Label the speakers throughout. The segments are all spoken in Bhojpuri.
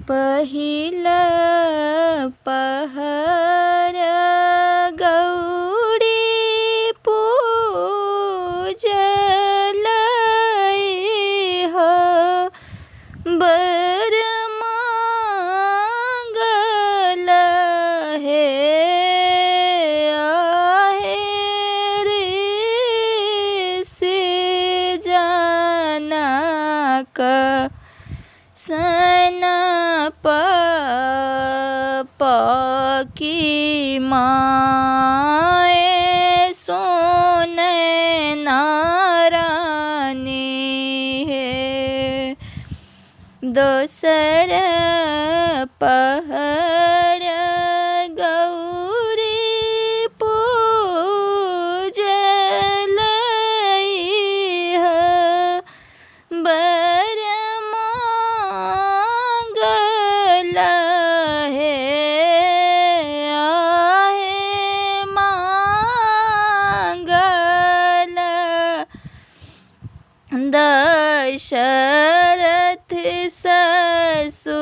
Speaker 1: पहिला पहर गौरी पूजलई हो बर मांगल हे आहे रे से जनक सन पकी माए सोने नारानी है दोसर पहर गौरी पूजलई है बर मांगल हे आहे मांगल दशरथ ससुर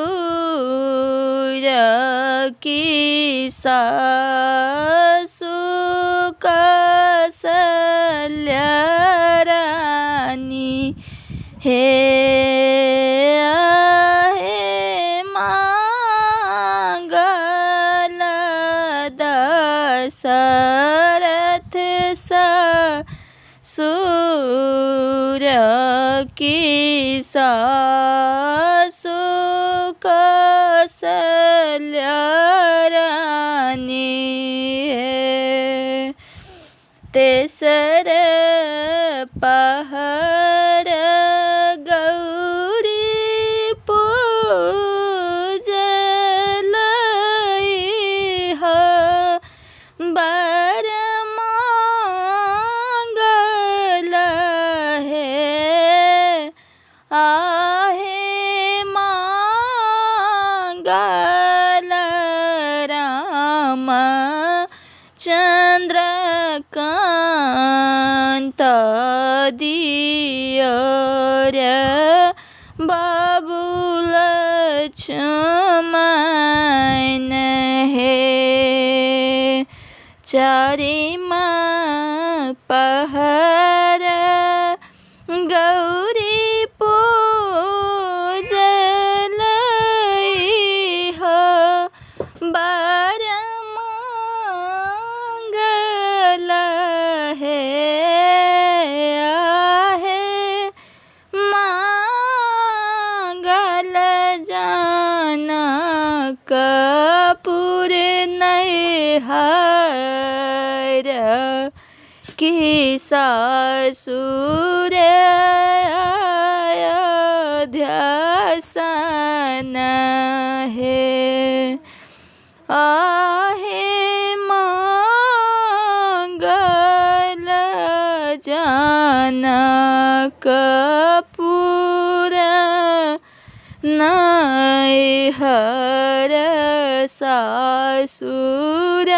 Speaker 1: की सासु कौसल्या रानी हे आहे मांगल दशरथ ससुर की सासु कौसल्या रानी है तेसर पहर गौरी पूजलई हो बर मांगल हे आहे मांगल राम चंद्रकांत दियर बाबुल लक्ष्मण हे चारिमा पहर गौरी पूजलई हो बर मांगल हे आहे मांगल जनक पुर नैहर की सासुर अयोध्यासन है आहे मांगल जनक पुर नैहर सासुर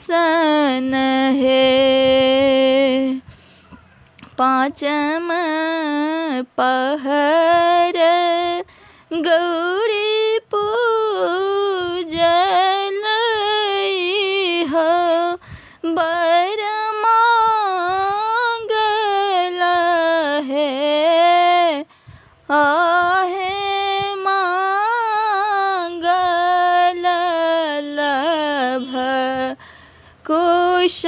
Speaker 1: अयोध्यासन है पाँचम पहर गौरी पूजलई हो बर मांगल हे आहे मांगल लभ कुश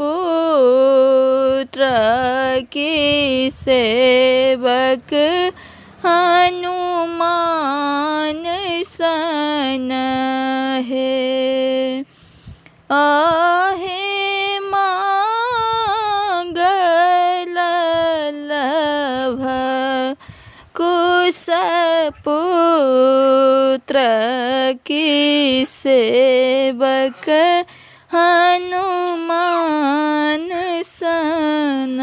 Speaker 1: पुत्र की सेवक हनुमान सन है आहे मांगल लभ कुश पुत्र की सेवक हनुमान सन